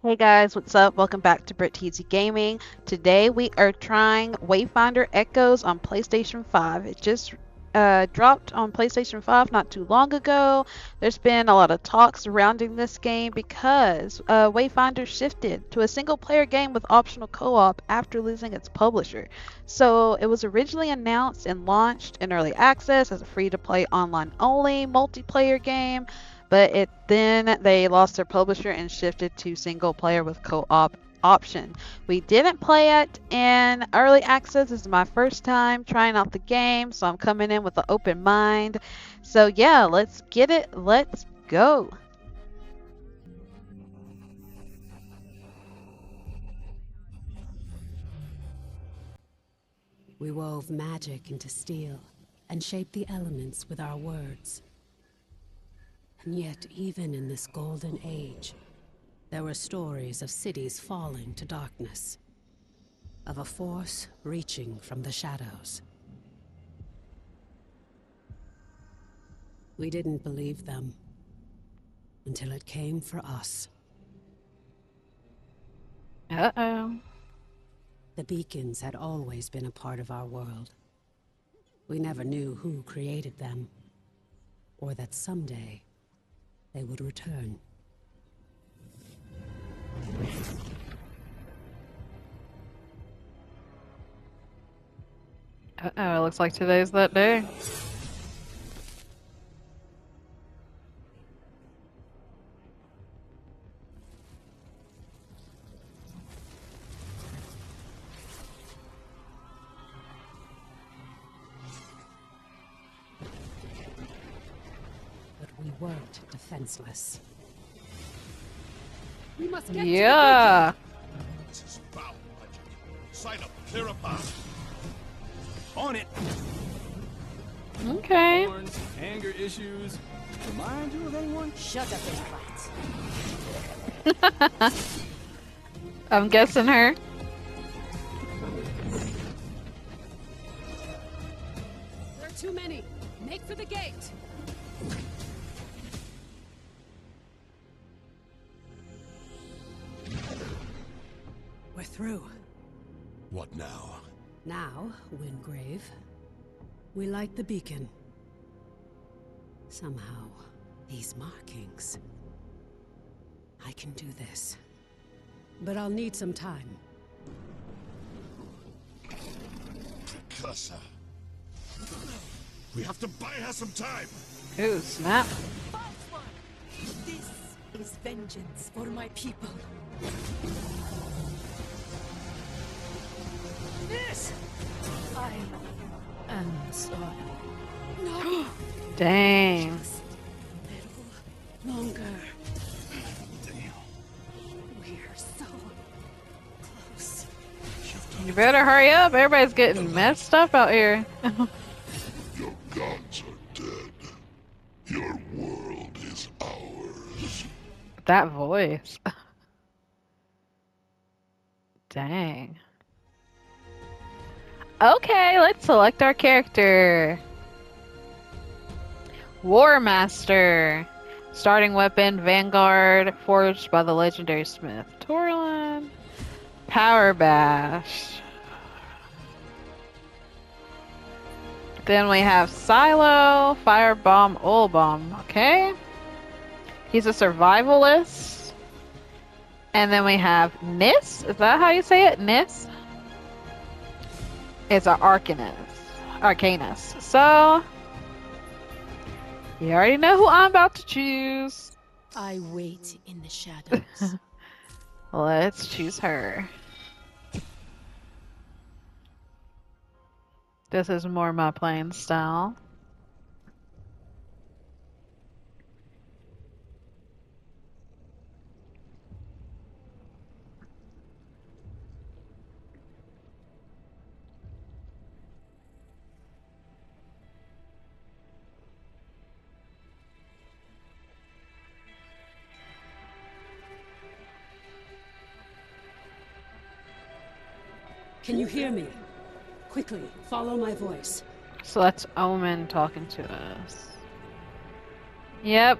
Hey guys, what's up? Welcome back to BritTZ Gaming. Today we are trying Wayfinder Echoes on PlayStation 5. It just dropped on PlayStation 5 not too long ago. There's been a lot of talk surrounding this game because Wayfinder shifted to a single player game with optional co-op after losing its publisher. So it was originally announced and launched in early access as a free-to-play online only multiplayer game. But then they lost their publisher and shifted to single player with co-op option. We didn't play it in early access. This is my first time trying out the game, so I'm coming in with an open mind. So yeah, let's get it. Let's go. We wove magic into steel and shaped the elements with our words. And yet, even in this golden age, there were stories of cities falling to darkness, of a force reaching from the shadows. We didn't believe them until it came for us. Uh-oh. The beacons had always been a part of our world. We never knew who created them, or that someday they would return. Uh-oh, it looks like today's that day. But we weren't defenseless. We must get Yeah. This is foul logic. Sign up, clear a path. On it. Okay. Horns, anger issues. Remind you of anyone? Shut up and fight. I'm guessing her. There are too many. Make for the gate. We're through. What now? Now, Wingrave, we light the beacon. Somehow, these markings. I can do this. But I'll need some time. Precursor. We have to buy her some time. Ooh, snap. This is vengeance for my people. This! I am sorry. No! Dang. Just a little longer. Damn. We're so close. You better hurry up. Everybody's getting messed up out here. Your gods are dead. Your world is ours. That voice. Dang. Okay, let's select our character. War Master. Starting weapon, Vanguard, forged by the legendary smith. Torlin. Power Bash. Then we have Silo, Firebomb, Oil Bomb. Okay. He's a survivalist. And then we have Nis. Is that how you say it? Nis? It's an Arcanist. So, you already know who I'm about to choose. I wait in the shadows. Let's choose her. This is more my playing style. Can you hear me? Quickly, follow my voice. So that's Omen talking to us. Yep.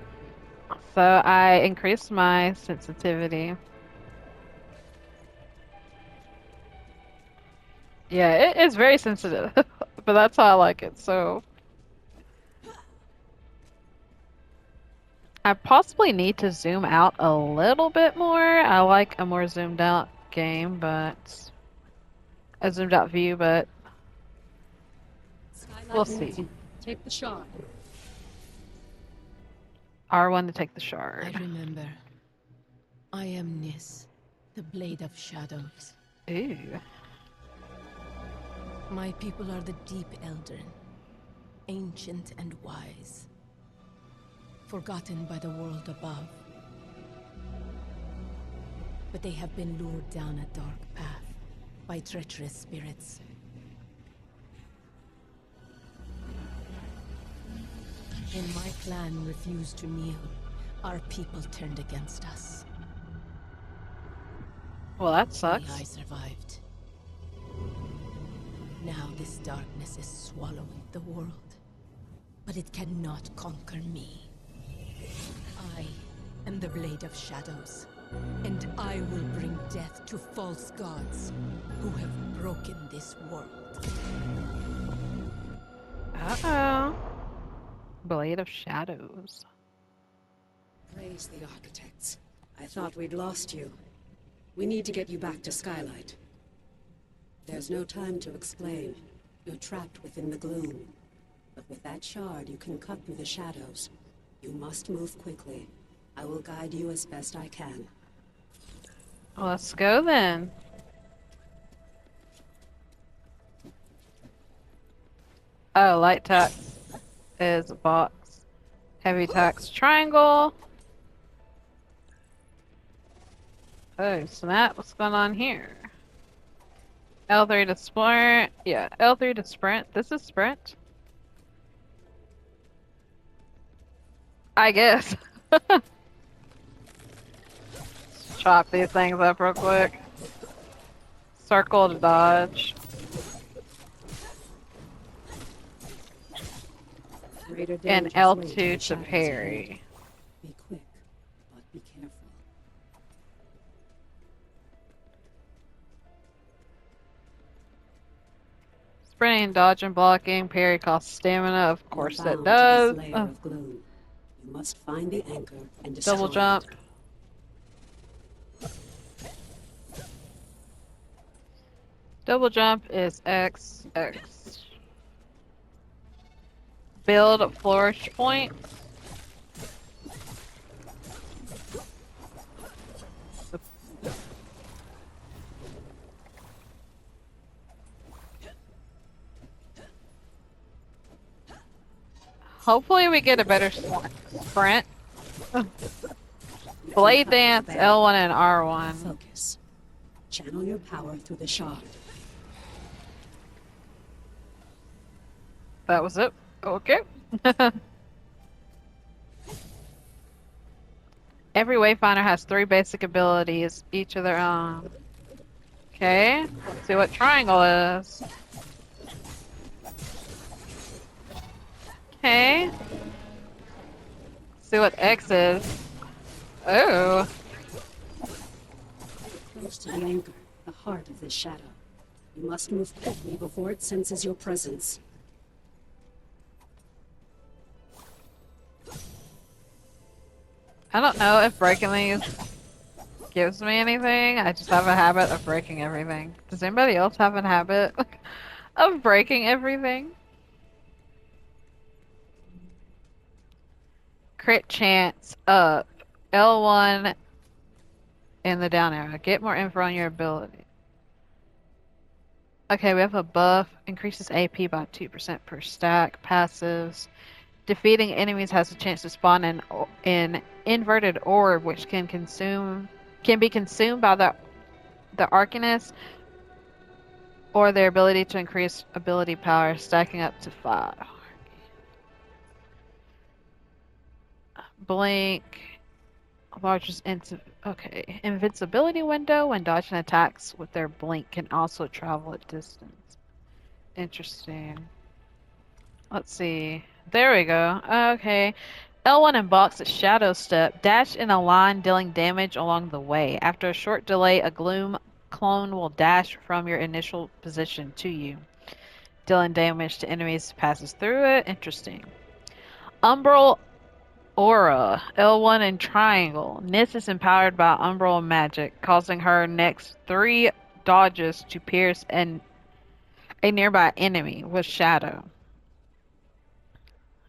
So I increased my sensitivity. Yeah, it is very sensitive, but that's how I like it. So I possibly need to zoom out a little bit more. I like a more zoomed out game, but a zoomed out view, but we'll see. Take the shot. R1 to take the I shard. remember. I am Nis, the Blade of Shadows. Ooh. My people are the Deep Eldrin, ancient and wise, forgotten by the world above. But they have been lured down a dark path by treacherous spirits. When my clan refused to kneel, our people turned against us. Well, that Only sucks. I survived. Now this darkness is swallowing the world, but it cannot conquer me. I am the Blade of Shadows, and I will bring death to false gods who have broken this world. Uh-oh. Blade of Shadows. Praise the architects. I thought we'd lost you. We need to get you back to Skylight. There's no time to explain. You're trapped within the gloom. But with that shard, you can cut through the shadows. You must move quickly. I will guide you as best I can. Well, let's go then. Oh, light tax is a box. Heavy tax triangle. Oh, snap. What's going on here? L3 to sprint. Yeah, L3 to sprint. This is sprint. I guess. Chop these things up real quick. Circle to dodge. Greater And damage is waiting L2 in to shadows ahead. parry. Be quick, but be careful. Sprinting, dodging, blocking, parry costs stamina. Of course You're it bound does. to this layer of gloom. You must find the anchor and destroy Double it. jump. Double jump is X, X. Build flourish point. Hopefully we get a better sprint. Blade dance, L1 and R1. Focus. Channel your power through the shard. That was it. Okay. Every Wayfinder has 3 basic abilities, each of their own. Okay, let's see what triangle is. Okay. See what X is. Oh. Close to the anchor, the heart of this shadow. You must move quickly before it senses your presence. I don't know if breaking these gives me anything. I just have a habit of breaking everything. Does anybody else have a habit of breaking everything? Crit chance up. L1 in the down arrow. Get more info on your ability. Okay, we have a buff. Increases AP by 2% per stack. Passives. Defeating enemies has a chance to spawn in inverted orb, which can be consumed by the Arcanist or their ability to increase ability power, stacking up to 5. Blink. Largest okay. Invincibility window when dodging attacks with their blink can also travel at distance. Interesting. Let's see. There we go. Okay. L1 unblocks a shadow step. Dash in a line dealing damage along the way. After a short delay, a gloom clone will dash from your initial position to you, dealing damage to enemies who passes through it. Interesting. Umbral Aura, L1 and Triangle. Nis is empowered by Umbral magic, causing her next 3 dodges to pierce a nearby enemy with shadow.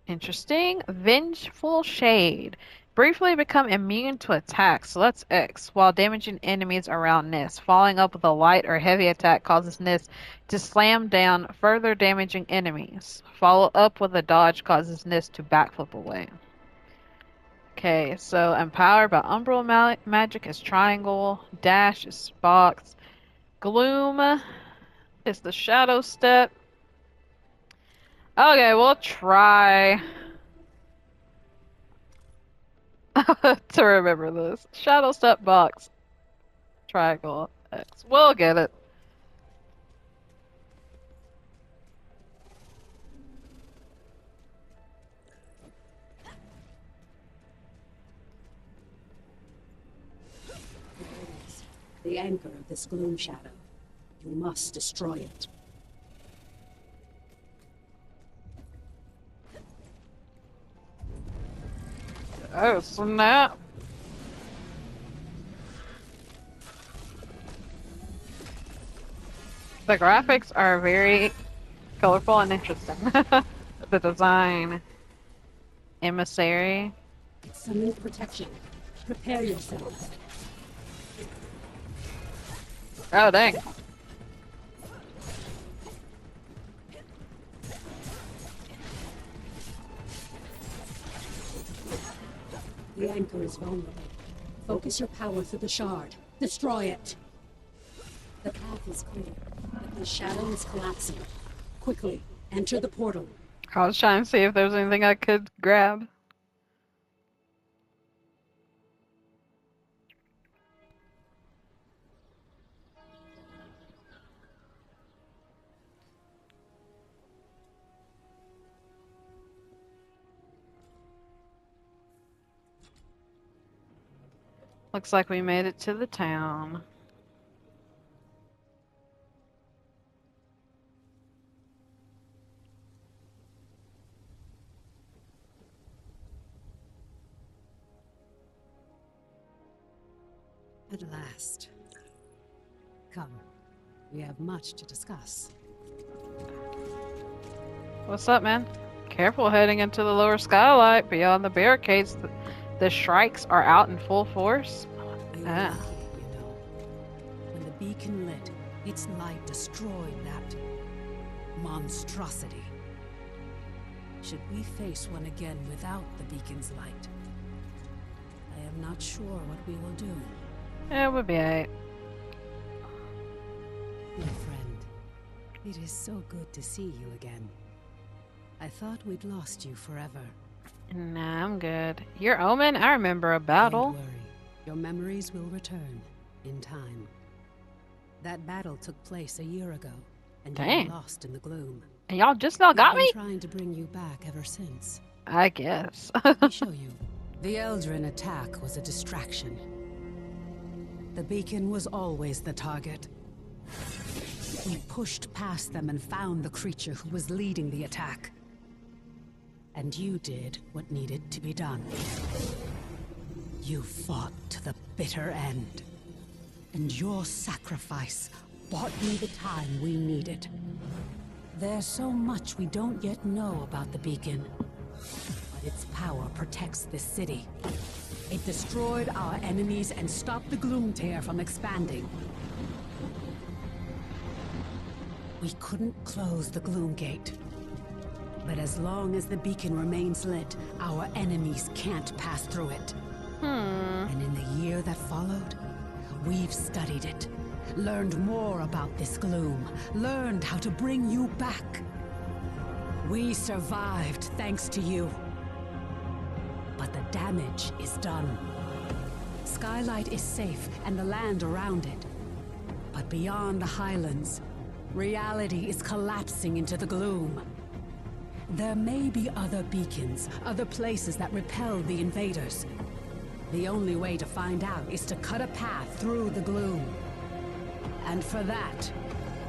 Interesting. Vengeful Shade. Briefly become immune to attacks, so that's X, while damaging enemies around Nis. Following up with a light or heavy attack causes Nis to slam down, further damaging enemies. Follow up with a dodge causes Nis to backflip away. Okay, so empowered by Umbral magic is Triangle, Dash is Box, Gloom is the Shadow Step. Okay, we'll try to remember this. Shadow Step, Box, Triangle, X. We'll get it. The anchor of this gloom shadow. You must destroy it. Oh, snap. The graphics are very colorful and interesting. The design. Emissary. Summon protection. Prepare yourselves. Oh, dang. The anchor is vulnerable. Focus your power through the shard. Destroy it. The path is clear, but the shadow is collapsing. Quickly, enter the portal. I was trying to see if there was anything I could grab. Looks like we made it to the town. At last. Come, we have much to discuss. What's up, man? Careful heading into the lower skylight. Beyond the barricades, the shrikes are out in full force. They were lucky, you know. When the beacon lit, its light destroyed that monstrosity. Should we face one again without the beacon's light? I am not sure what we will do. Yeah, it would be alright. My friend, it is so good to see you again. I thought we'd lost you forever. Nah, I'm good. Your Omen? I remember a battle. Don't worry. Your memories will return in time. That battle took place a year ago, and Dang. you were lost in the gloom. And y'all just now got I've been me? trying to bring you back ever since. I guess. Let me show you. The Eldrin attack was a distraction. The beacon was always the target. We pushed past them and found the creature who was leading the attack. And you did what needed to be done. You fought to the bitter end. And your sacrifice bought me the time we needed. There's so much we don't yet know about the beacon. But its power protects this city. It destroyed our enemies and stopped the Gloom Tear from expanding. We couldn't close the Gloom Gate. But as long as the beacon remains lit, our enemies can't pass through it. And in the year that followed, we've studied it, learned more about this gloom, learned how to bring you back. We survived thanks to you. But the damage is done. Skylight is safe and the land around it. But beyond the Highlands, reality is collapsing into the gloom. There may be other beacons, other places that repel the invaders. The only way to find out is to cut a path through the gloom. And for that,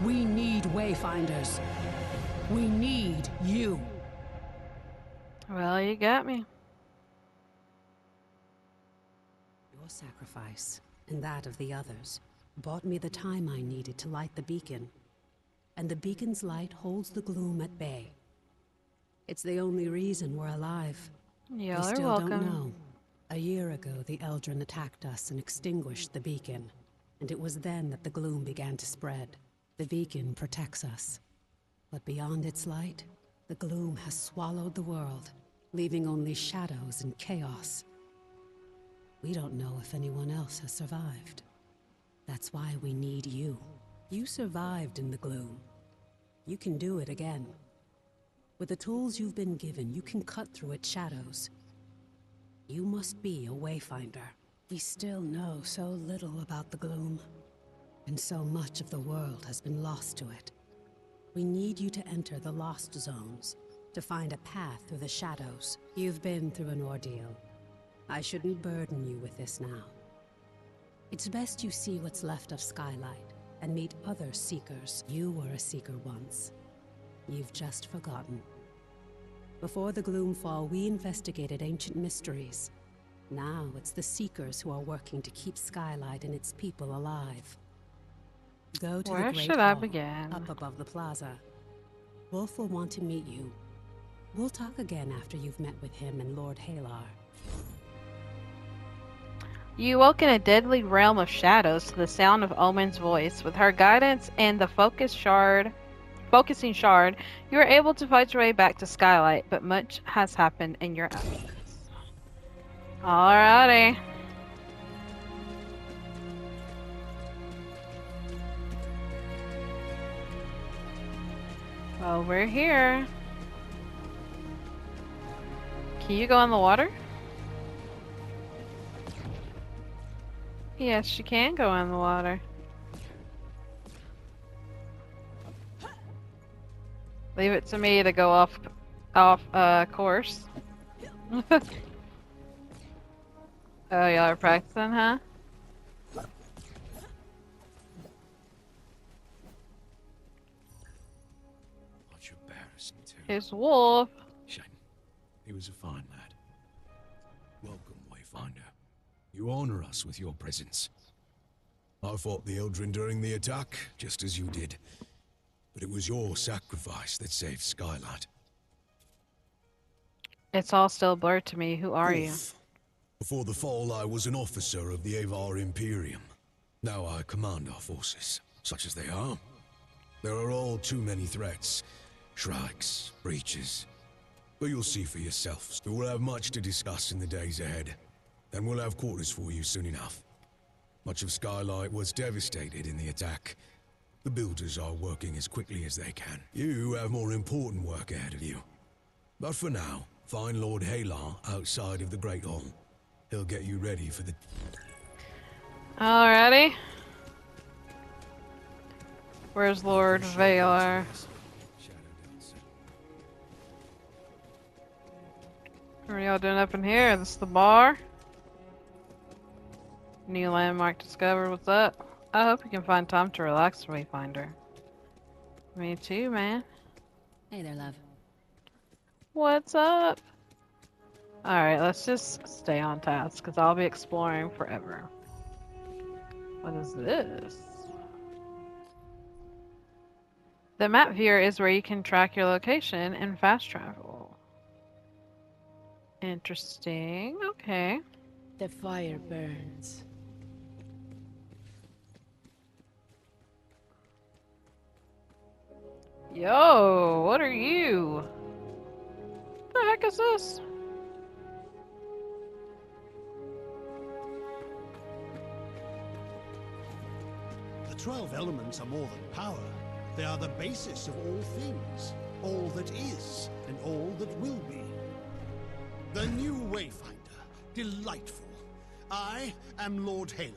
we need Wayfinders. We need you. Well, you got me. Your sacrifice, and that of the others, bought me the time I needed to light the beacon. And the beacon's light holds the gloom at bay. It's the only reason we're alive. Y'all We are still welcome. don't know. A year ago, the Eldrin attacked us and extinguished the beacon. And it was then that the gloom began to spread. The beacon protects us. But beyond its light, the gloom has swallowed the world, leaving only shadows and chaos. We don't know if anyone else has survived. That's why we need you. You survived in the gloom. You can do it again. With the tools you've been given, you can cut through its shadows. You must be a Wayfinder. We still know so little about the gloom, and so much of the world has been lost to it. We need you to enter the Lost Zones, to find a path through the shadows. You've been through an ordeal. I shouldn't burden you with this now. It's best you see what's left of Skylight, and meet other Seekers. You were a Seeker once. You've just forgotten. Before the Gloomfall, we investigated ancient mysteries. Now it's the Seekers who are working to keep Skylight and its people alive. Go to Where the Great should I Hall, begin? up above the plaza. Wolf will want to meet you. We'll talk again after you've met with him and Lord Halar. You woke in a deadly realm of shadows to the sound of Omen's voice. With her guidance and the focusing shard, you were able to fight your way back to Skylight, but much has happened in your absence. Alrighty. Well, we're here. Can you go in the water? Yes, she can go in the water. Leave it to me to go off course. Oh, y'all are practicing, huh? Much embarrassing too. Here's Wolf. Shame. He was a fine lad. Welcome, Wayfinder. You honor us with your presence. I fought the Eldrin during the attack, just as you did. But it was your sacrifice that saved Skylight. It's all still blurred to me. Who are you? Wolf. Before the fall, I was an officer of the Avar Imperium. Now I command our forces, such as they are. There are all too many threats. Shrikes, breaches. But you'll see for yourselves. We'll have much to discuss in the days ahead. And we'll have quarters for you soon enough. Much of Skylight was devastated in the attack. The builders are working as quickly as they can. You have more important work ahead of you. But for now, find Lord Halar outside of the Great Hall. He'll get you ready for the... Alrighty. Where's Lord Valar? What are y'all doing up in here? This is the bar. New landmark discovered. What's up? I hope you can find time to relax, Wayfinder. Me too, man. Hey there, love. What's up? Alright, let's just stay on task, because I'll be exploring forever. What is this? The map viewer is where you can track your location and fast travel. Interesting. Okay. The fire burns. Yo, what are you? What the heck is this? The 12 elements are more than power. They are the basis of all things, all that is, and all that will be. The new Wayfinder. Delightful. I am Lord Halar.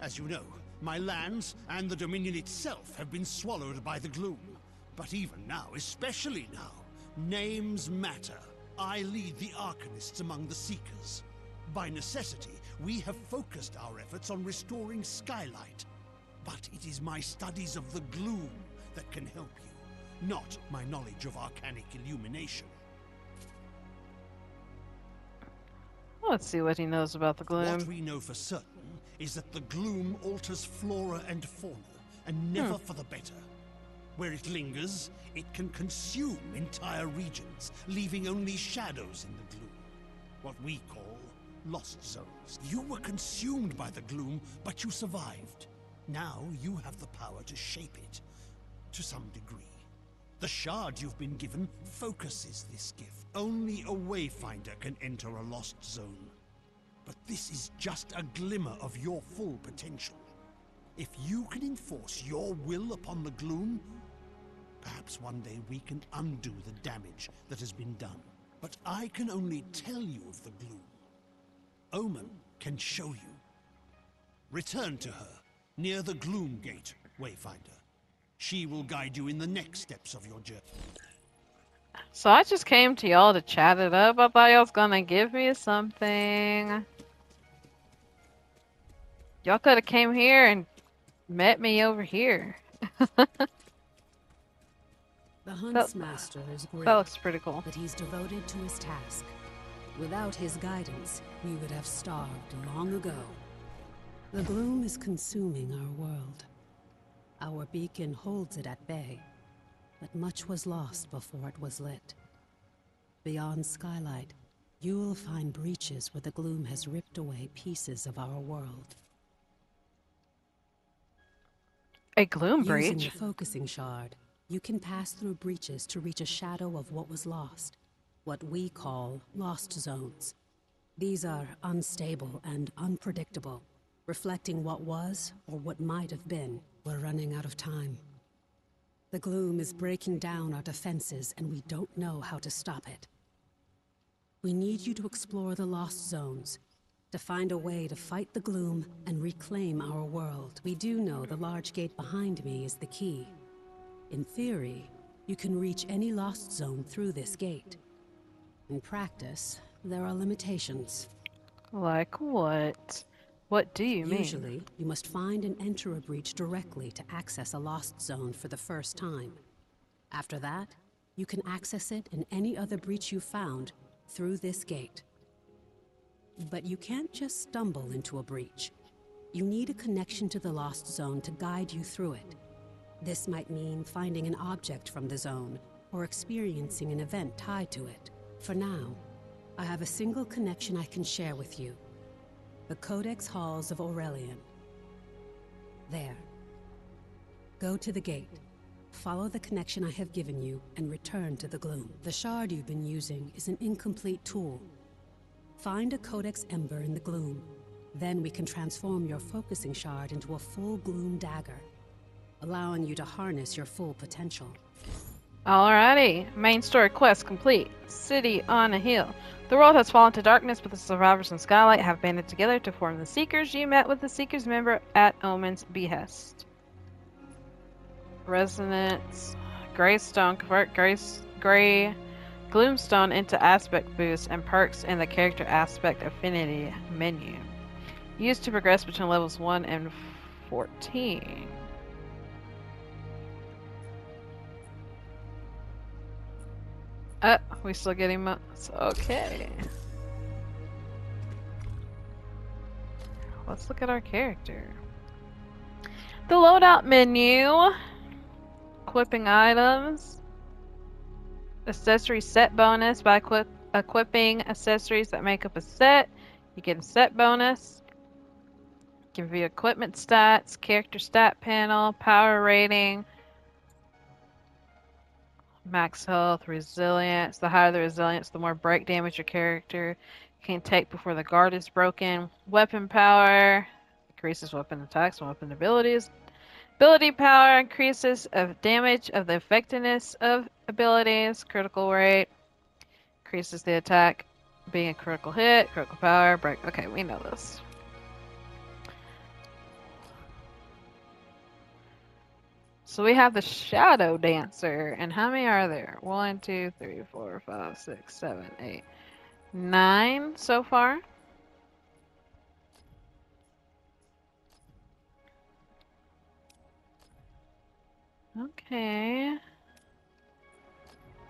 As you know, my lands and the Dominion itself have been swallowed by the gloom. But even now, especially now, names matter. I lead the Arcanists among the Seekers. By necessity, we have focused our efforts on restoring Skylight. But it is my studies of the gloom that can help you, not my knowledge of arcanic illumination. Let's see what he knows about the gloom. What we know for certain is that the gloom alters flora and fauna, and never for the better. Where it lingers, it can consume entire regions, leaving only shadows in the gloom. What we call lost zones. You were consumed by the gloom, but you survived. Now you have the power to shape it, to some degree. The shard you've been given focuses this gift. Only a Wayfinder can enter a lost zone. But this is just a glimmer of your full potential. If you can enforce your will upon the gloom, perhaps one day we can undo the damage that has been done. But I can only tell you of the gloom. Omen can show you. Return to her, near the Gloom Gate, Wayfinder. She will guide you in the next steps of your journey. So I just came to y'all to chat it up. I thought y'all was gonna give me something. Y'all could have came here and met me over here. The Huntsmaster is great, That looks pretty cool. but he's devoted to his task. Without his guidance, we would have starved long ago. The gloom is consuming our world. Our beacon holds it at bay, but much was lost before it was lit. Beyond Skylight, you will find breaches where the gloom has ripped away pieces of our world. A gloom Using breach? the focusing shard, you can pass through breaches to reach a shadow of what was lost, what we call lost zones. These are unstable and unpredictable, reflecting what was or what might have been. We're running out of time. The gloom is breaking down our defenses, and we don't know how to stop it. We need you to explore the lost zones, to find a way to fight the gloom and reclaim our world. We do know the large gate behind me is the key. In theory, you can reach any lost zone through this gate. In practice, there are limitations. Like what? What do you mean? Usually, you must find and enter a breach directly to access a lost zone for the first time. After that, you can access it and any other breach you found through this gate. But you can't just stumble into a breach. You need a connection to the lost zone to guide you through it. This might mean finding an object from the zone, or experiencing an event tied to it. For now, I have a single connection I can share with you. The Codex Halls of Aurelian. There. Go to the gate. Follow the connection I have given you, and return to the gloom. The shard you've been using is an incomplete tool. Find a Codex Ember in the gloom. Then we can transform your focusing shard into a full gloom dagger, allowing you to harness your full potential. Alrighty. Main story quest complete. City on a hill. The world has fallen to darkness, but the survivors in Skylight have banded together to form the Seekers. You met with the Seekers member at Omen's behest. Resonance. Greystone. Convert gray gloomstone into aspect boost and perks in the character aspect affinity menu. Used to progress between levels 1 and 14. We still get emotes. Okay. Let's look at our character. The loadout menu. Equipping items. Accessory set bonus. By equipping accessories that make up a set, you get a set bonus. Give you equipment stats, character stat panel, power rating, max health, resilience. The higher the resilience, the more break damage your character can take before the guard is broken. Weapon power increases weapon attacks and weapon abilities. Ability power increases of damage of the effectiveness of abilities. Critical rate increases the attack being a critical hit. Critical power, break. Okay, we know this. So we have the Shadow Dancer, and how many are there? 1, 2, 3, 4, 5, 6, 7, 8, 9 so far. Okay.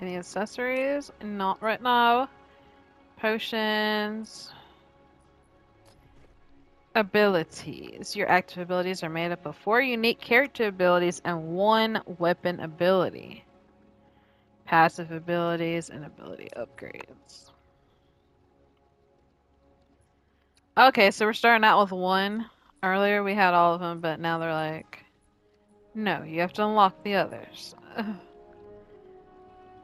Any accessories? Not right now. Potions. Abilities. Your active abilities are made up of 4 unique character abilities and 1 weapon ability. Passive abilities and ability upgrades. Okay, so we're starting out with 1. Earlier we had all of them, but now they're like, no, you have to unlock the others.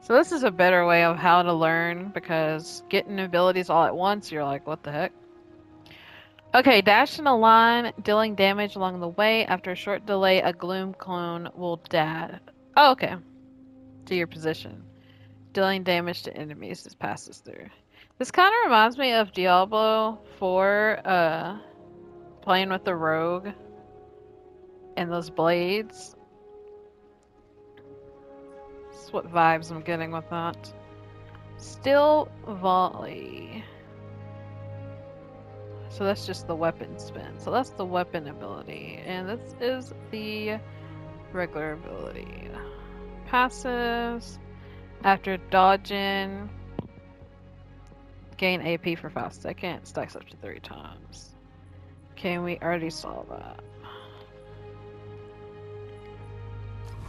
So this is a better way of how to learn, because getting abilities all at once, you're like, what the heck? Okay, dash in a line, dealing damage along the way. After a short delay, a gloom clone will dash. Oh, okay. To your position. Dealing damage to enemies as passes through. This kind of reminds me of Diablo 4, playing with the rogue and those blades. That's what vibes I'm getting with that. Still volley. So that's just the weapon spin. So that's the weapon ability. And this is the regular ability. Passives. After dodging, gain AP for 5 seconds. Stacks up to 3 times. Okay, we already saw that.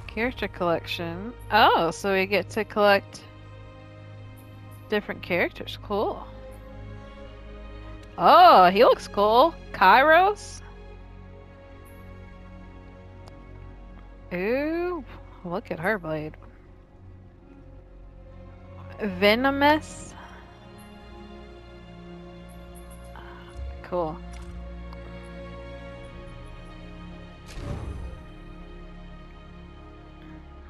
Character collection. Oh, so we get to collect different characters. Cool. Oh, he looks cool. Kairos. Ooh, look at her blade. Venomous. Cool.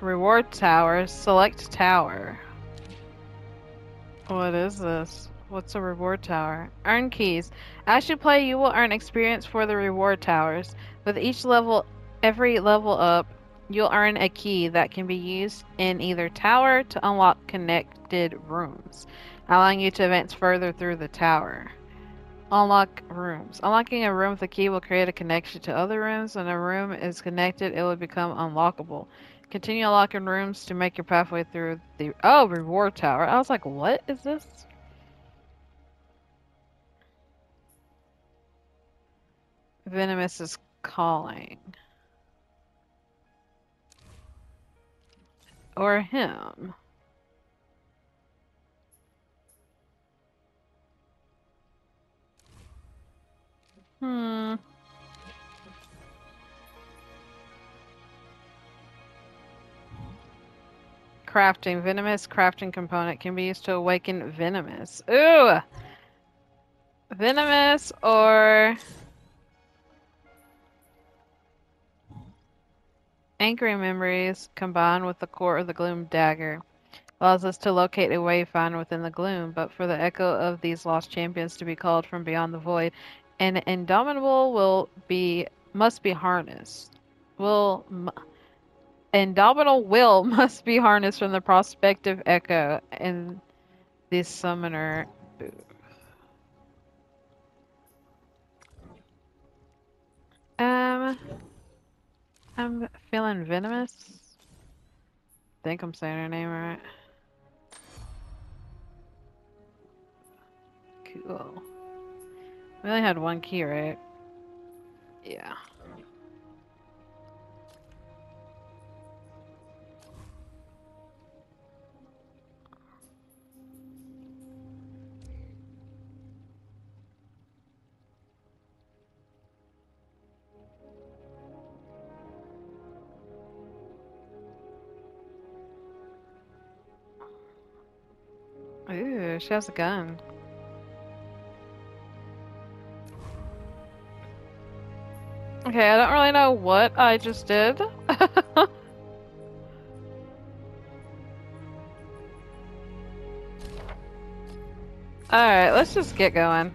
Reward tower. Select tower. What is this? What's a reward tower? Earn keys. As you play, you will earn experience for the reward towers. With every level up, you'll earn a key that can be used in either tower to unlock connected rooms, allowing you to advance further through the tower. Unlock rooms. Unlocking a room with a key will create a connection to other rooms. When a room is connected, it will become unlockable. Continue unlocking rooms to make your pathway through the... Oh, reward tower. I was like, what is this? Venomous is calling. Or him. Hmm. Crafting. Venomous crafting component can be used to awaken Venomous. Ooh! Venomous or... Anchoring memories combined with the core of the Gloom dagger allows us to locate a wayfinder within the gloom, but for the echo of these lost champions to be called from beyond the void, an indomitable must be harnessed. Indomitable will must be harnessed from the prospective echo in the summoner booth. I'm feeling venomous. Think I'm saying her name right. Cool. We only had 1 key, right? Yeah. Ooh, she has a gun. Okay, I don't really know what I just did. Alright, let's just get going.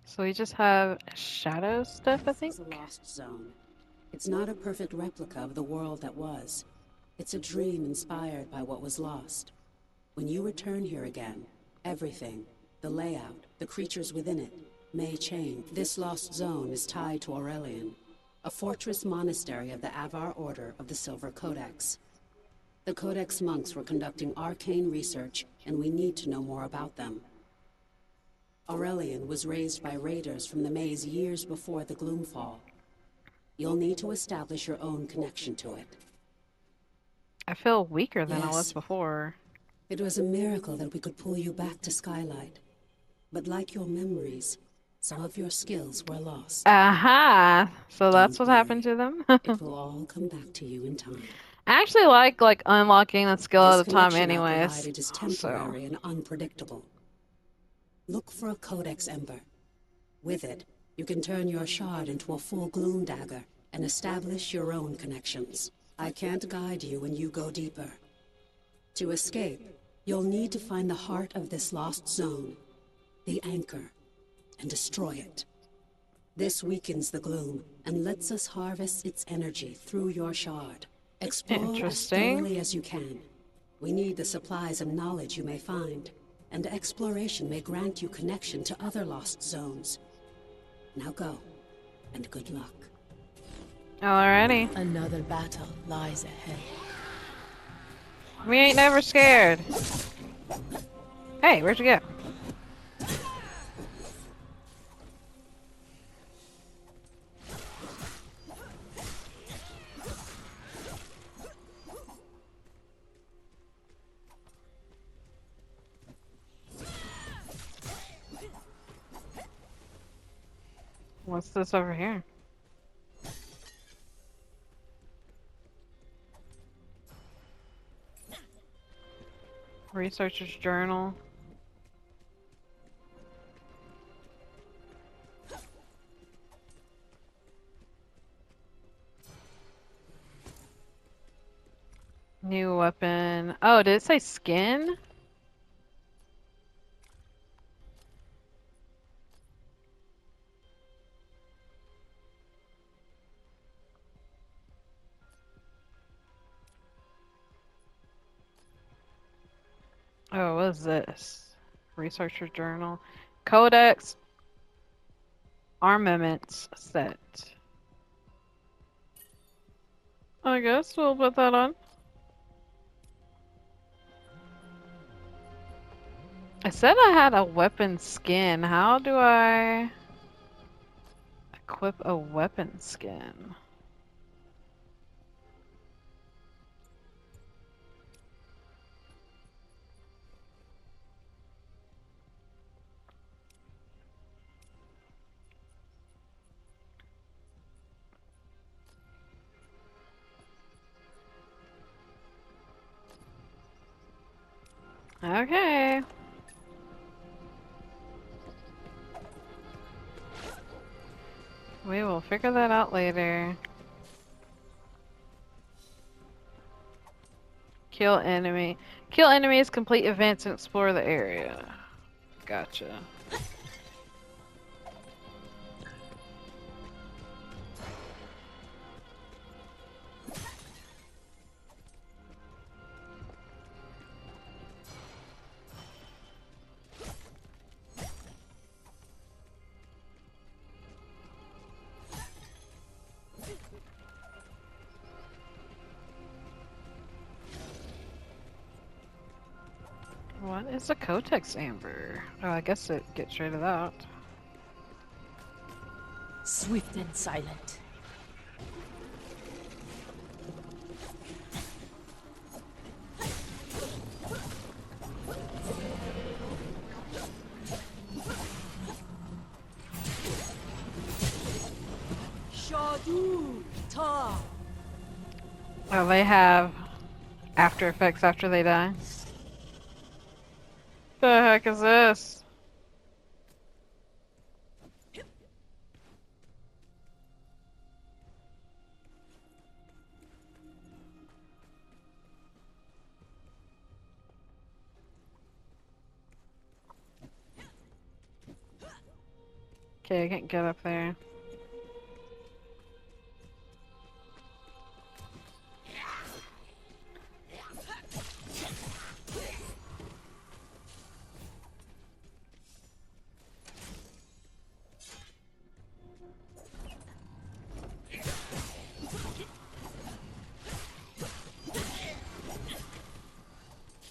So we just have shadow stuff, I think? This is a lost zone. It's not a perfect replica of the world that was. It's a dream inspired by what was lost. When you return here again, everything, the layout, the creatures within it, may change. This lost zone is tied to Aurelian, a fortress monastery of the Avar Order of the Silver Codex. The Codex monks were conducting arcane research, and we need to know more about them. Aurelian was raised by raiders from the maze years before the Gloomfall. You'll need to establish your own connection to it. I feel weaker than I was Yes. before. It was a miracle that we could pull you back to Skylight. But like your memories, some of your skills were lost. Aha! So that's Don't what happened worry. to them? It will all come back to you in time. I actually like unlocking a skill This at a time connection I anyways. provided is So temporary and unpredictable. Look for a Codex Ember. With it, you can turn your shard into a full gloom dagger and establish your own connections. I can't guide you when you go deeper. To escape, you'll need to find the heart of this lost zone, the anchor, and destroy it. This weakens the gloom and lets us harvest its energy through your shard. Explore as Interesting. thoroughly as you can. We need the supplies and knowledge you may find, and exploration may grant you connection to other lost zones. Now go, and good luck. alrighty. Another battle lies ahead. We ain't never scared. Hey, where'd you go? What's this over here? Researcher's journal. New weapon. Oh, did it say skin? Oh, what is this? Researcher journal. Codex armaments set. I guess we'll put that on. I said I had a weapon skin. How do I equip a weapon skin? Okay. We will figure that out later. Kill enemy. Kill enemies, complete events, and explore the area. Gotcha. What is a Codex Amber? Oh, I guess it gets rid of that. Swift and silent. Oh, they have after effects after they die. The heck is this? Okay, I can't get up there.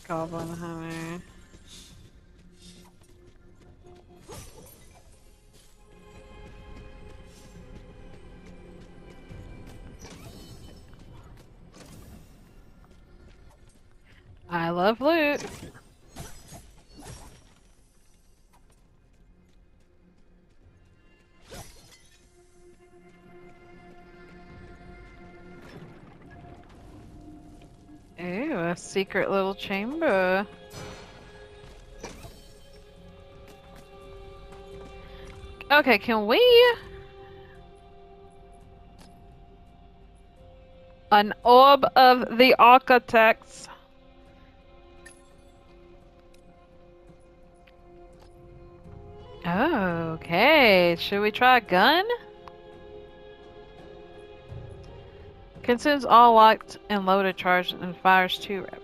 Goblin hunter. I love loot. Ooh, a secret little chamber. Okay, can we... An orb of the architects. Oh, okay. Should we try a gun? Consumes all locked and loaded charge and fires 2 rapid.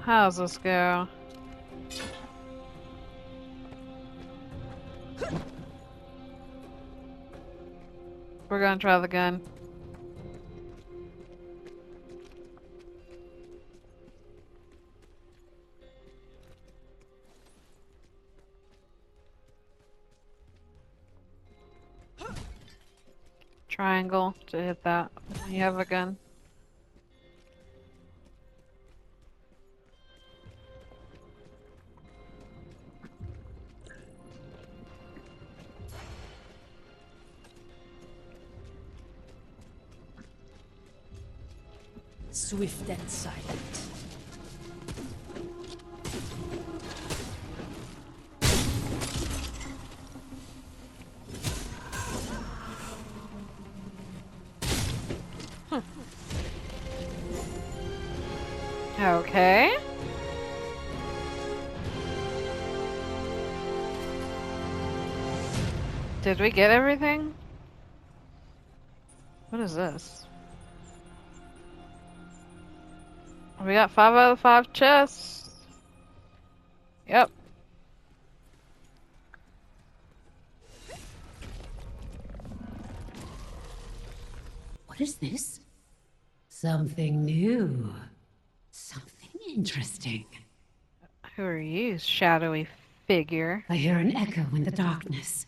How's this go? We're gonna try the gun. Triangle to hit that. You have a gun. Swift and silent. Okay. Did we get everything? What is this? We got 5 out of 5 chests. Yep. What is this? Something new. Something interesting. Who are you, shadowy figure? I hear an echo in the darkness.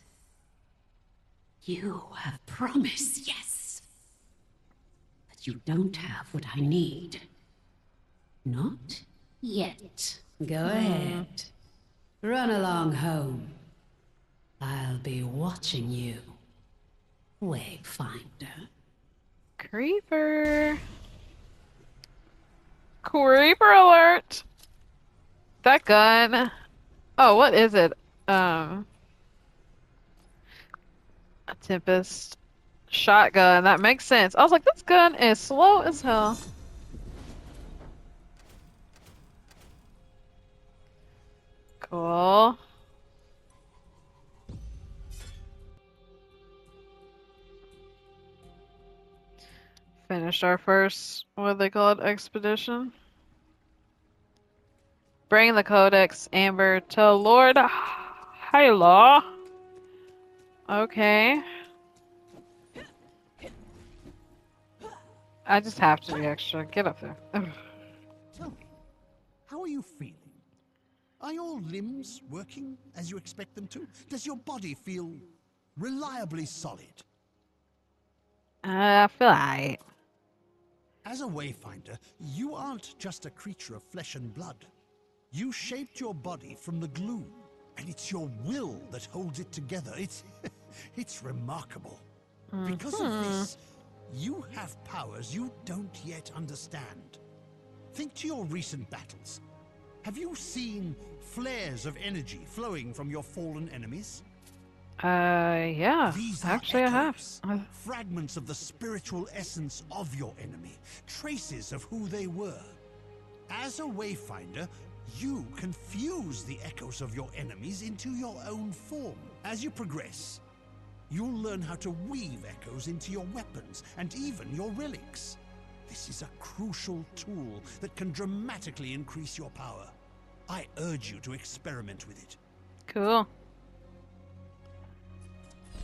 You have promise, yes. But you don't have what I need. Not yet. Go ahead. Run along home. I'll be watching you, Wayfinder. Creeper. Creeper alert! That gun. Oh, what is it? A Tempest shotgun. That makes sense. I was like, this gun is slow as hell. Cool. Finished our first, what they call it, expedition. Bring the Codex Amber to Lord Hylaw. Okay. I just have to be extra. Get up there. Tell me, how are you feeling? Are your limbs working as you expect them to? Does your body feel reliably solid? I feel alright. As a Wayfinder, you aren't just a creature of flesh and blood. You shaped your body from the glue, and it's your will that holds it together. It's remarkable. Because of this, you have powers you don't yet understand. Think to your recent battles. Have you seen flares of energy flowing from your fallen enemies? Yeah. These are Actually, I have. echoes, fragments of the spiritual essence of your enemy, traces of who they were. As a Wayfinder, you can fuse the echoes of your enemies into your own form. As you progress, you'll learn how to weave echoes into your weapons and even your relics. This is a crucial tool that can dramatically increase your power. I urge you to experiment with it. Cool.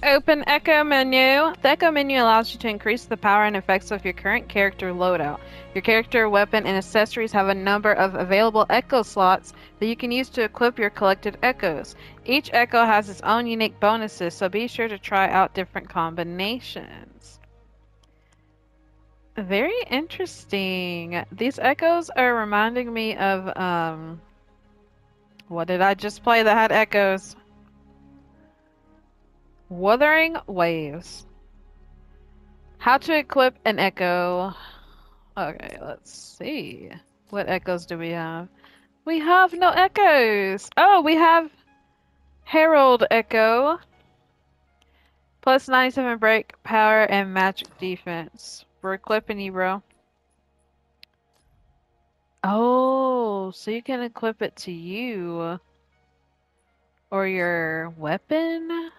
Open Echo menu. The Echo menu allows you to increase the power and effects of your current character loadout. Your character, weapon, and accessories have a number of available Echo slots that you can use to equip your collected Echoes. Each Echo has its own unique bonuses, so be sure to try out different combinations. Very interesting. These Echoes are reminding me of, what did I just play that had Echoes? Wuthering Waves. How to equip an Echo. Okay, let's see. What Echoes do we have? We have no Echoes! Oh, we have Herald Echo. Plus 97 break, power, and magic defense. We're equipping you, bro. Oh, so you can equip it to you. Or your weapon?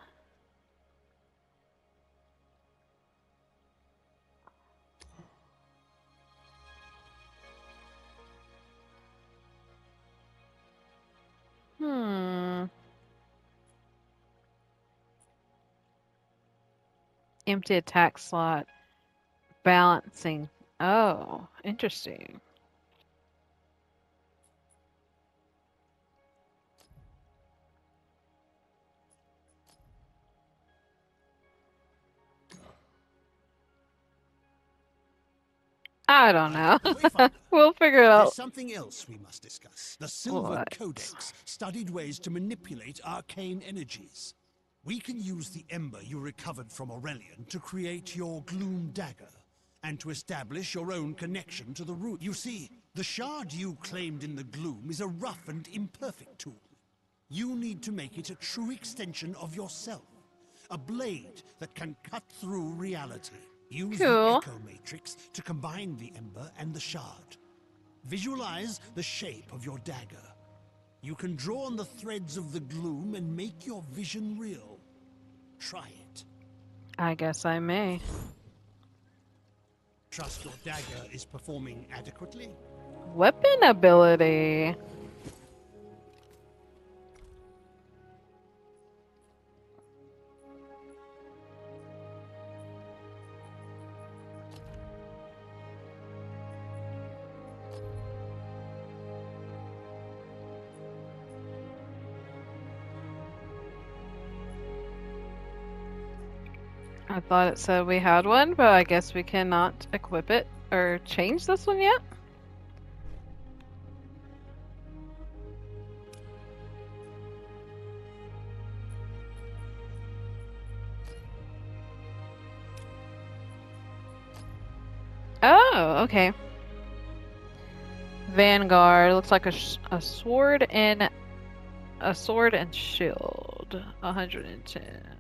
Hmm. Empty attack slot. Balancing. Oh, interesting. I don't know. Wayfinder, We'll figure it there's out. something else we must discuss. The Silver What? Codex studied ways to manipulate arcane energies. We can use the ember you recovered from Aurelian to create your Gloom Dagger, and to establish your own connection to the root. You see, the shard you claimed in the Gloom is a rough and imperfect tool. You need to make it a true extension of yourself. A blade that can cut through reality. Use the Cool. Echo Matrix to combine the ember and the shard. Visualize the shape of your dagger. You can draw on the threads of the gloom and make your vision real. Try it. I guess I may. Trust your dagger is performing adequately? Weapon ability. I thought it said we had one, but I guess we cannot equip it or change this one yet. Oh, okay. Vanguard looks like a sword and shield. 110.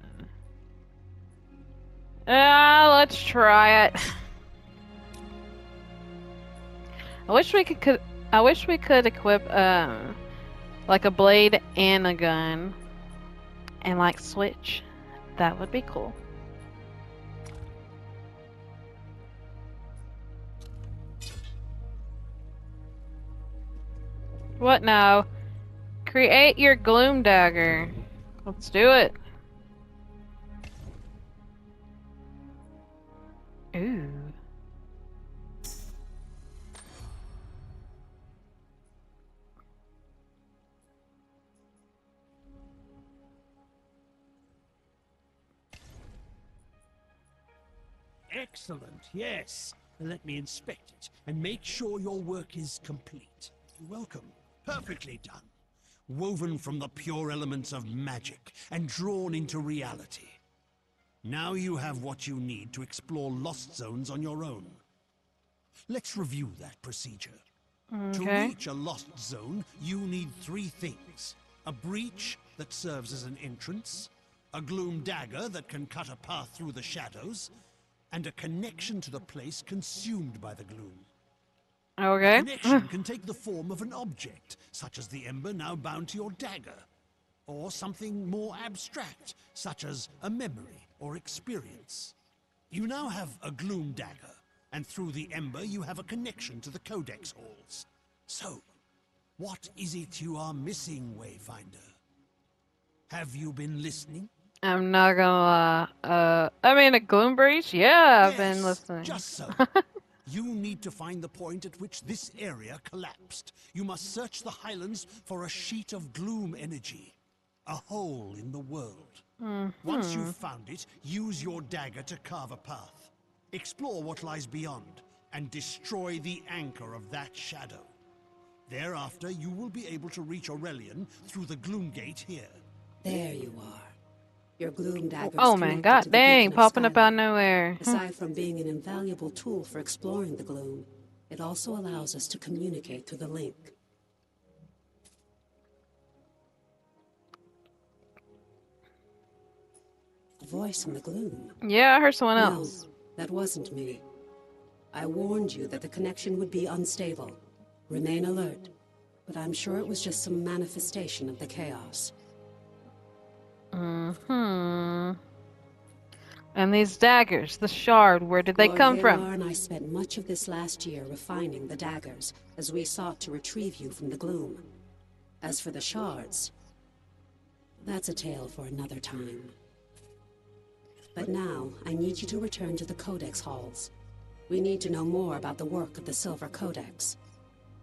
Let's try it. I wish we could equip like a blade and a gun and like switch. That would be cool. What now? Create your gloom dagger. Let's do it. Ooh. Excellent, yes. Let me inspect it and make sure your work is complete. You're welcome. Perfectly done. Woven from the pure elements of magic and drawn into reality. Now you have what you need to explore lost zones on your own. Let's review that procedure. To Okay. reach a lost zone, you need three things. A breach that serves as an entrance, a gloom dagger that can cut a path through the shadows, and a connection to the place consumed by the gloom. Okay. Connection can take the form of an object, such as the ember now bound to your dagger, or something more abstract, such as a memory or experience. You now have a gloom dagger, and through the ember you have a connection to the Codex halls. So, what is it you are missing, Wayfinder? Have you been listening? I'm not gonna lie. I mean, a gloom breach? Yeah, I've been Yes, listening. just so. You need to find the point at which this area collapsed. You must search the Highlands for a sheet of gloom energy. A hole in the world. Once you've found it, use your dagger to carve a path. Explore what lies beyond, and destroy the anchor of that shadow. Thereafter, you will be able to reach Aurelian through the Gloom Gate here. There you are. Your gloom dagger is Oh man, connected to god the dang, beacon of popping up out Skylight. of nowhere. Aside from being an invaluable tool for exploring the gloom, it also allows us to communicate through the link. A voice in the gloom. Yeah, I heard someone No, else. that wasn't me. I warned you that the connection would be unstable. Remain alert, but I'm sure it was just some manifestation of the chaos. And these daggers, the shard, where did they Lord come Halar from? and I spent much of this last year refining the daggers as we sought to retrieve you from the gloom. As for the shards, that's a tale for another time. But now, I need you to return to the Codex halls. We need to know more about the work of the Silver Codex.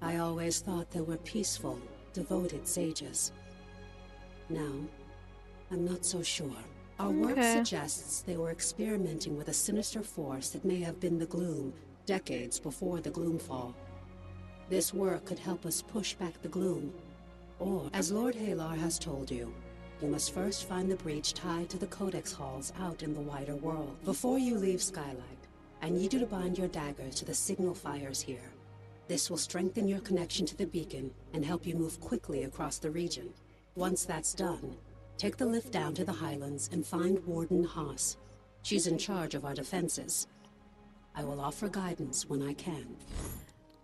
I always thought they were peaceful, devoted sages. Now, I'm not so sure. Our work Okay. suggests they were experimenting with a sinister force that may have been the Gloom, decades before the Gloomfall. This work could help us push back the Gloom. Or, as Lord Halar has told you, you must first find the breach tied to the Codex halls out in the wider world. Before you leave Skylight, I need you to bind your daggers to the signal fires here. This will strengthen your connection to the beacon and help you move quickly across the region. Once that's done, take the lift down to the Highlands and find Warden Haas. She's in charge of our defenses. I will offer guidance when I can.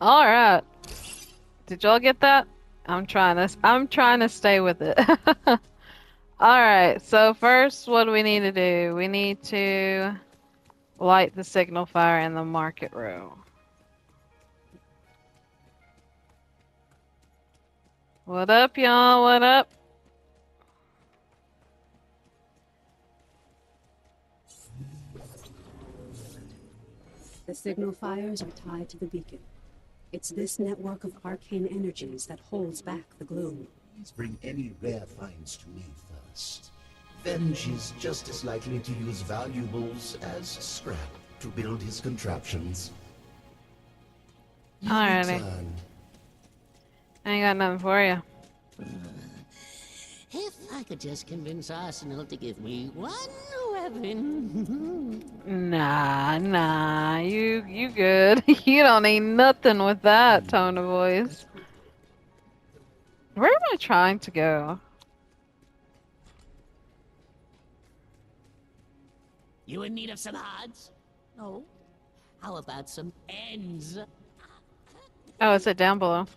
Alright. Did y'all get that? I'm trying to stay with it. Alright, so first what do we need to do? We need to light the signal fire in the market row. What up, y'all? What up? The signal fires are tied to the beacon. It's this network of arcane energies that holds back the gloom. Please bring any rare finds to me first. Then she's just as likely to use valuables as scrap to build his contraptions. You Alrighty. return. I ain't got nothing for you. If I could just convince Arsenal to give me one weapon. Nah, you good. You don't need nothing with that tone of voice. Where am I trying to go? You in need of some odds? No. How about some ends? Oh, is it down below?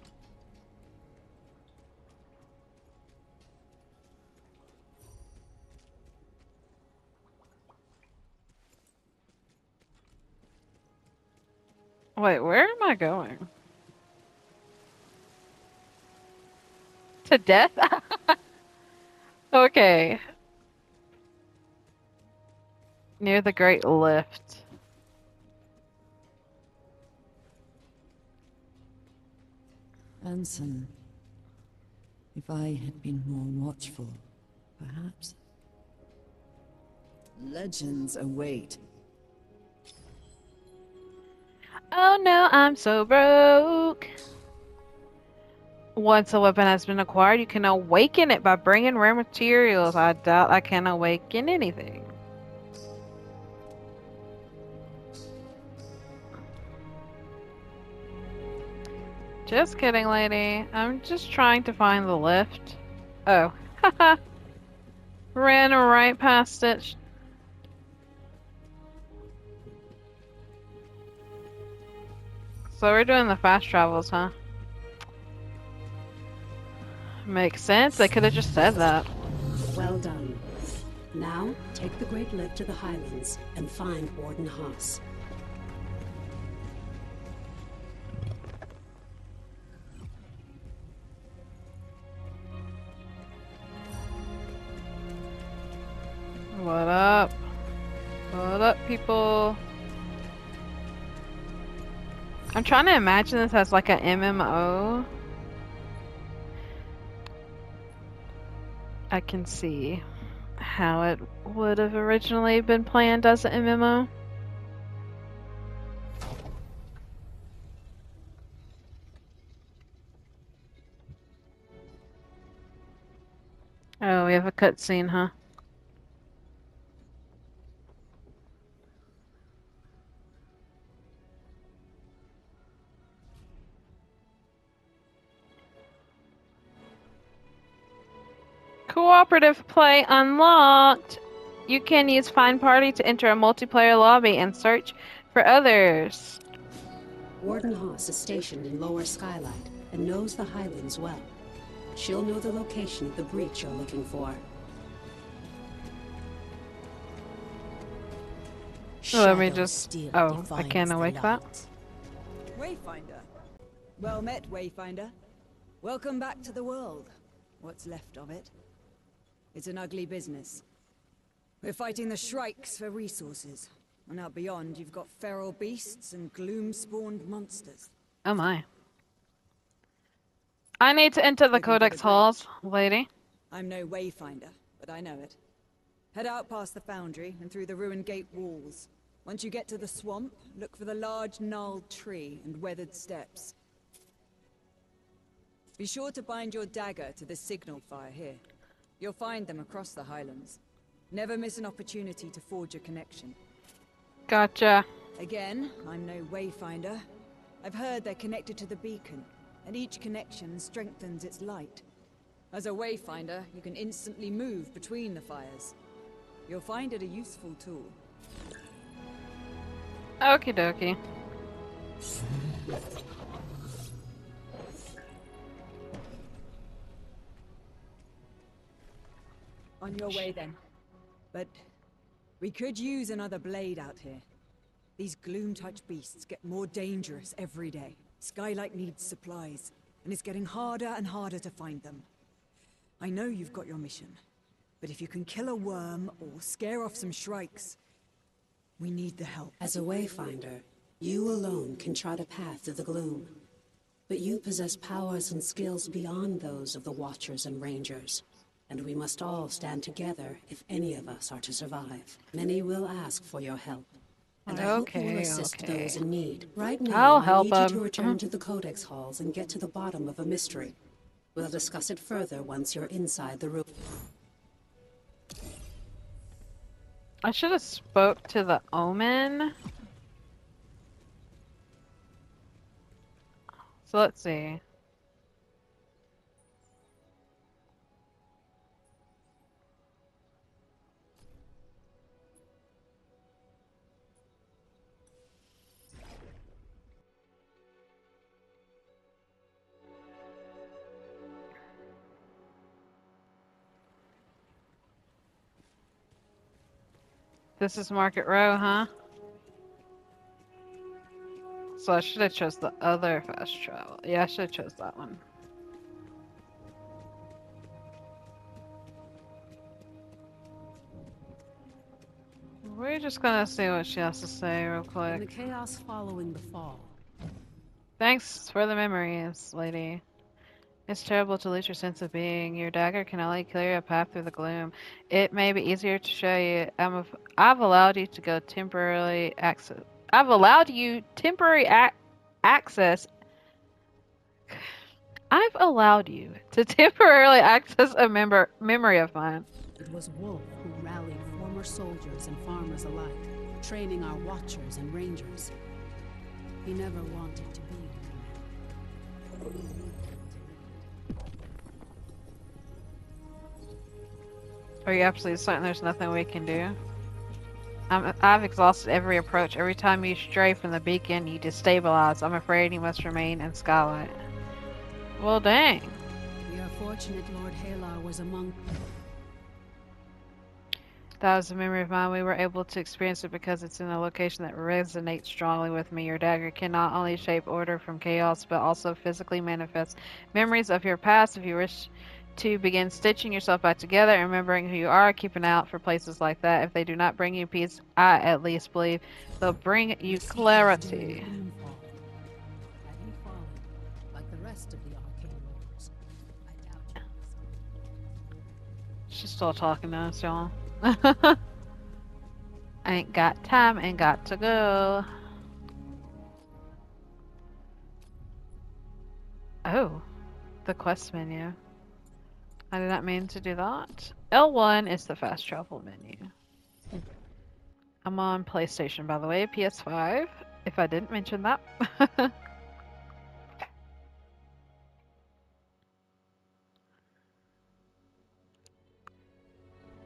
Wait, where am I going? To death? Okay. Near the Great Lift. Anson, if I had been more watchful, perhaps. Legends await. Oh no, I'm so broke. Once a weapon has been acquired, you can awaken it by bringing rare materials. I doubt I can awaken anything. Just kidding, lady. I'm just trying to find the lift. Oh, haha. Ran right past it. So we're doing the fast travels, huh? Makes sense. They could have just said that. Well done. Now, take the Great Lift to the Highlands and find Warden Haas. What up? What up, people? I'm trying to imagine this as like an MMO. I can see how it would have originally been planned as an MMO. Oh, we have a cutscene, huh? Cooperative play unlocked! You can use Find Party to enter a multiplayer lobby and search for others. Warden Haas is stationed in Lower Skylight and knows the Highlands well. She'll know the location of the breach you're looking for. Let me just... Oh, I can't awake that. Wayfinder. Well met, Wayfinder. Welcome back to the world. What's left of it. It's an ugly business. We're fighting the Shrikes for resources. And out beyond, you've got feral beasts and gloom-spawned monsters. Oh my. I need to enter the Codex halls, lady. I'm no Wayfinder, but I know it. Head out past the foundry and through the ruined gate walls. Once you get to the swamp, look for the large gnarled tree and weathered steps. Be sure to bind your dagger to the signal fire here. You'll find them across the Highlands. Never miss an opportunity to forge a connection. Gotcha. Again, I'm no Wayfinder. I've heard they're connected to the beacon, and each connection strengthens its light. As a Wayfinder, you can instantly move between the fires. You'll find it a useful tool. Okie dokie. On your way then. But we could use another blade out here. These gloom-touch beasts get more dangerous every day. Skylight needs supplies, and it's getting harder and harder to find them. I know you've got your mission, but if you can kill a worm or scare off some shrikes, we need the help. As a Wayfinder, you alone can chart a path through the gloom. But you possess powers and skills beyond those of the Watchers and Rangers. And we must all stand together if any of us are to survive. Many will ask for your help. And I hope you will assist those in need. Right now, I need you to return to the Codex halls and get to the bottom of a mystery. We'll discuss it further once you're inside the room. I should have spoke to the Omen. So let's see. This is Market Row, huh? So I should have chose the other fast travel. Yeah, I should have chose that one. We're just gonna see what she has to say real quick. The chaos following the fall. Thanks for the memories, lady. It's terrible to lose your sense of being. Your dagger can only clear a path through the gloom. It may be easier to show you. I've allowed you to go temporarily access. I've allowed you temporary access. I've allowed you to temporarily access a memory of mine. It was Wolf who rallied former soldiers and farmers alike, training our Watchers and Rangers. He never wanted to be a commander. Are you absolutely certain there's nothing we can do? I've exhausted every approach. Every time you stray from the beacon, you destabilize. I'm afraid you must remain in Skylight. Well, dang. We are fortunate Lord Halar was among... That was a memory of mine. We were able to experience it because it's in a location that resonates strongly with me. Your dagger can not only shape order from chaos, but also physically manifest memories of your past. If you wish to begin stitching yourself back together and remembering who you are, keeping out for places like that. If they do not bring you peace, I at least believe they'll bring you clarity. Have you fallen like the rest of the arcane lords? I doubt you. She's still talking to us, y'all. Ain't got time and got to go. Oh, the quest menu. I did not mean to do that. L1 is the fast travel menu. I'm on PlayStation, by the way, PS5, if I didn't mention that.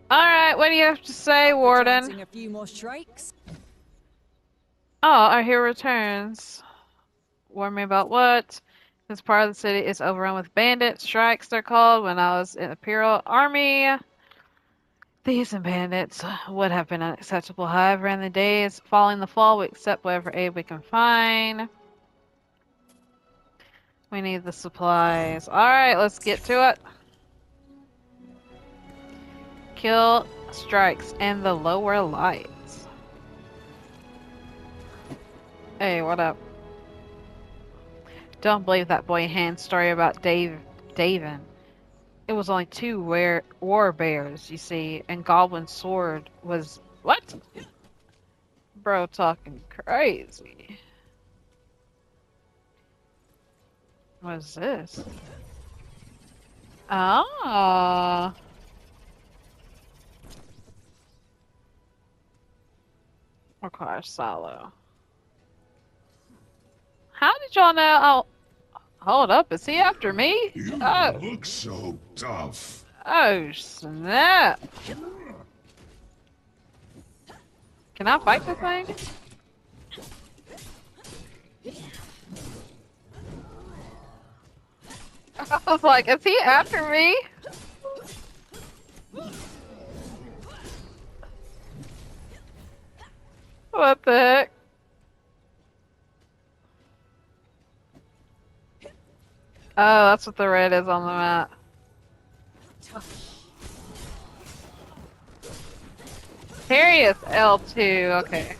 Alright, what do you have to say, Warden? A few more strikes. Oh, our hero returns. Warn me about what? This part of the city is overrun with bandits. Strikes, they're called. When I was in the Imperial Army, thieves and bandits would have been unacceptable. However, in the days following the fall, we accept whatever aid we can find. We need the supplies. Alright, let's get to it. Kill strikes and the lower lights. Hey, what up? Don't believe that boy Hand's story about Davin. It was only two war bears, you see, and Goblin's sword was... What? Bro talking crazy. What is this? Ah. Requires solo. How did y'all know? Oh, hold up. Is he after me? You Oh. look so tough. Oh, snap. Can I fight the thing? I was like, is he after me? What the heck? Oh, that's what the red is on the map. Serious L2, okay.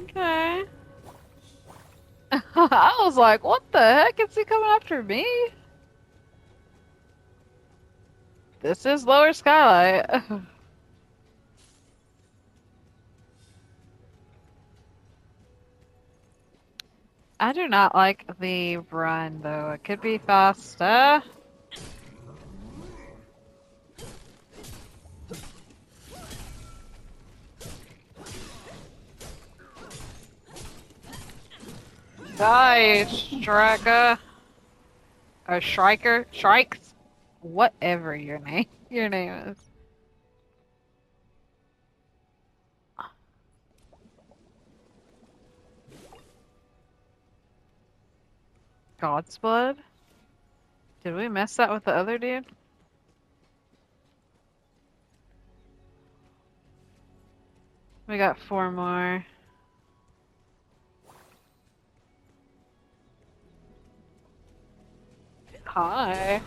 Okay. I was like, what the heck? Is he coming after me? This is Lower Skylight. I do not like the run, though. It could be faster. Die, Striker. Or Striker? Strikes? Whatever your name is. God's blood? Did we mess that with the other dude? We got 4 more. Hi.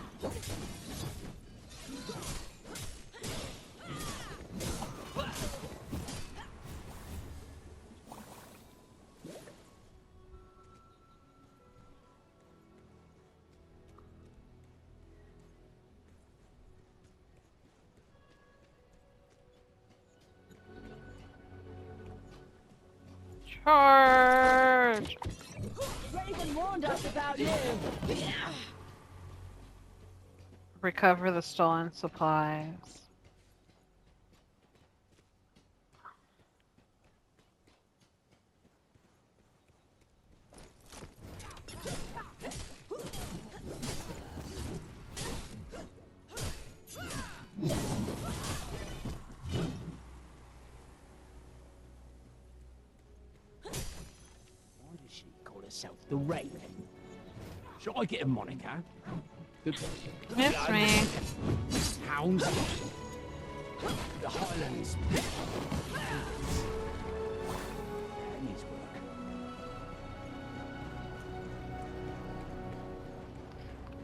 Charge! Raven warned us about you. Recover the stolen supplies. yourself the raven. Should I get a moniker? It's me. Hounds. The Highlands. That needs work.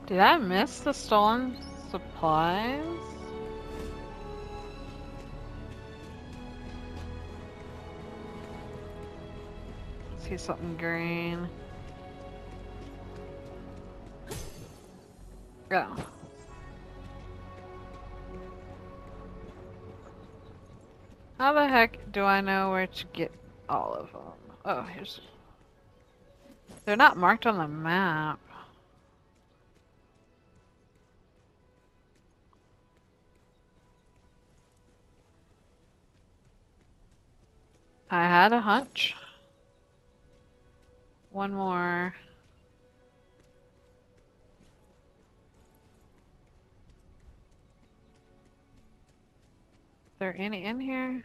Did I miss the stolen supplies? See something green. Go. How the heck do I know where to get all of them? Oh, here's... They're not marked on the map. I had a hunch. One more. Is there any in here?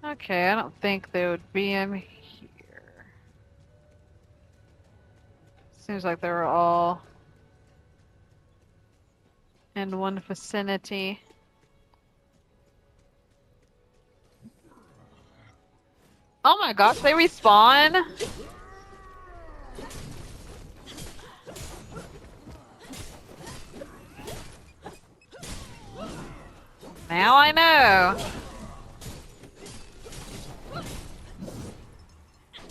Okay, I don't think they would be in here. Seems like they were all in one vicinity. Oh my gosh, they respawn? Now I know.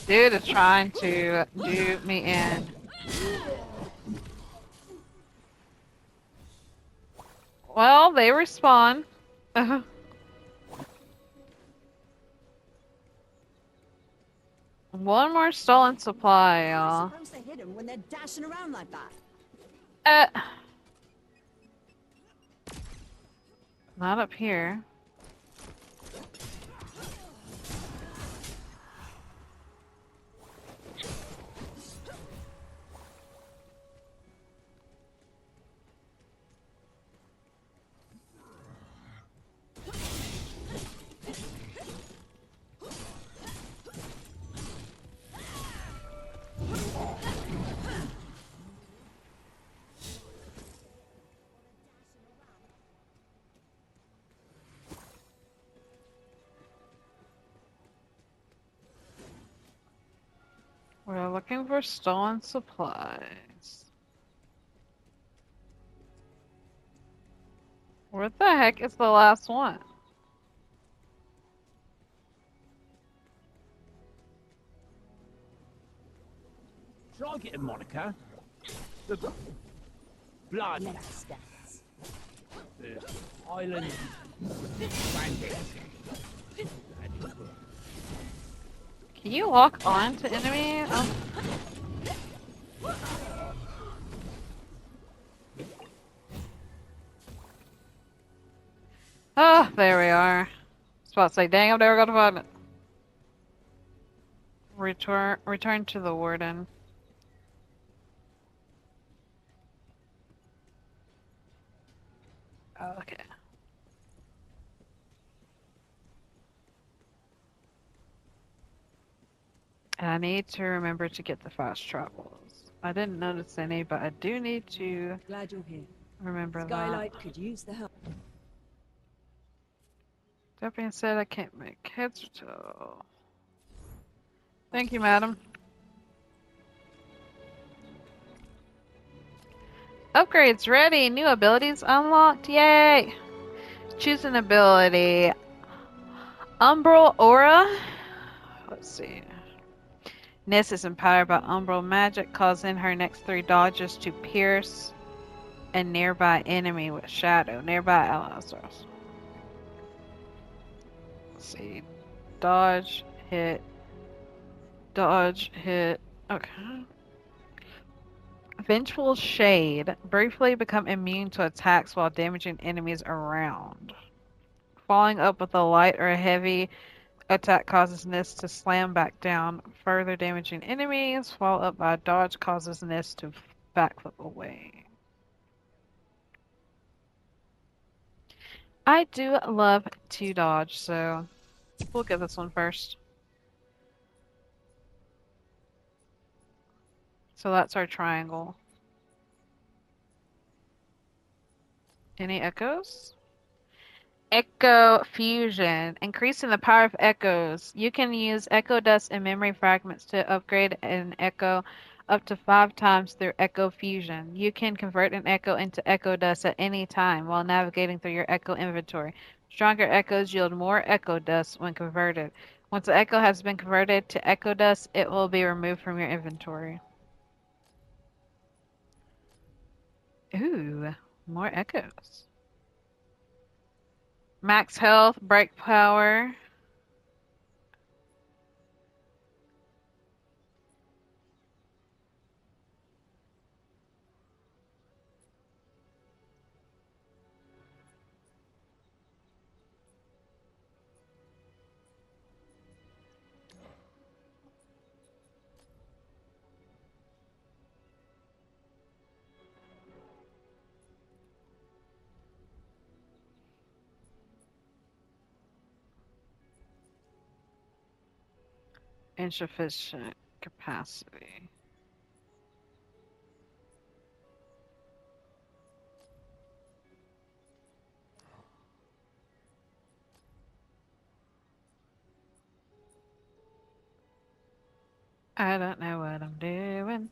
Dude is trying to do me in. Well, they respawn. One more stolen supply, y'all. Supposed to hit 'em when they're dashing around like that. Not up here. We're looking for stolen supplies. Where the heck is the last one? Should I get a moniker? The blood. The Highlands. Can you lock on to enemy? Oh. Ah, there we are. I was about to say, dang, I'm never gonna find it. Return to the warden. Okay. And I need to remember to get the fast travels. I didn't notice any, but I do need to Glad you're here. remember Skylight that. could use the help. That being said, I can't make heads or toe. Thank you, madam. Upgrades ready. New abilities unlocked. Yay! Choose an ability. Umbral Aura. Let's see. Ness is empowered by Umbral magic, causing her next 3 dodges to pierce a nearby enemy with shadow. Nearby allies. Let's see. Dodge, hit. Dodge, hit. Okay. Vengeful Shade. Briefly become immune to attacks while damaging enemies around. Following up with a light or a heavy attack causes Ness to slam back down, further damaging enemies. Followed up by a dodge causes Ness to backflip away. I do love to dodge, so we'll get this one first. So that's our triangle. Any echoes? Echo fusion, increasing the power of echoes. You can use echo dust and memory fragments to upgrade an echo up to 5 times through echo fusion. You can convert an echo into echo dust at any time while navigating through your echo inventory. Stronger echoes yield more echo dust when converted. Once the echo has been converted to echo dust, it will be removed from your inventory. Ooh, more echoes. Max health, break power. Insufficient capacity. I don't know what I'm doing.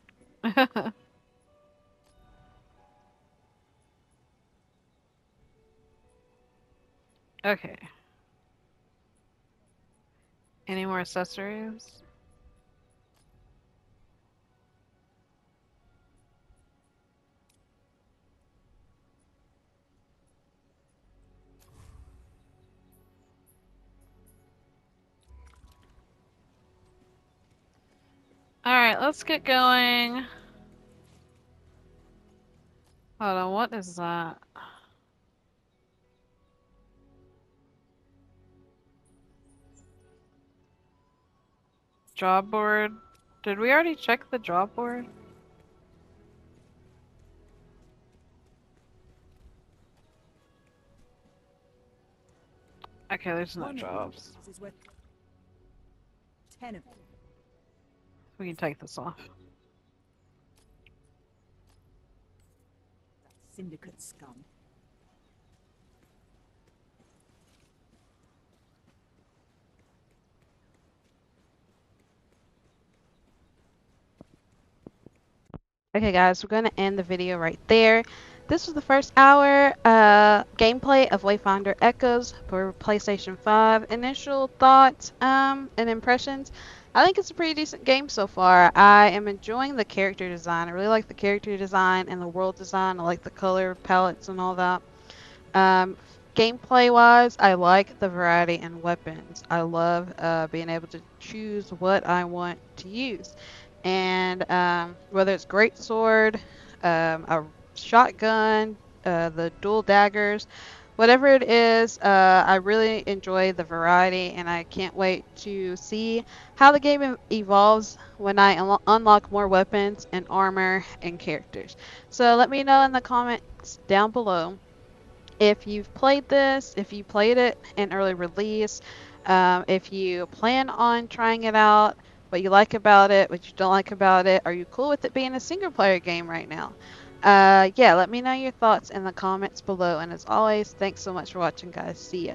Okay. Any more accessories? Alright, let's get going. Hold on, what is that? Job board? Did we already check the job board? Okay, there's no jobs. This is worth 10 of them. We can take this off. That syndicate scum. Okay guys, we're going to end the video right there. This was the first hour gameplay of Wayfinder Echoes for PlayStation 5. Initial thoughts and impressions. I think it's a pretty decent game so far. I am enjoying the character design. I really like the character design and the world design. I like the color palettes and all that. Um, Gameplay wise, I like the variety in weapons. I love being able to choose what I want to use. And whether it's greatsword, a shotgun, the dual daggers, whatever it is, I really enjoy the variety, and I can't wait to see how the game evolves when I unlock more weapons and armor and characters. So let me know in the comments down below if you've played this, if you played it in early release, if you plan on trying it out, what you like about it, what you don't like about it, are you cool with it being a single player game right now? Yeah, let me know your thoughts in the comments below. And as always, thanks so much for watching, guys. See ya.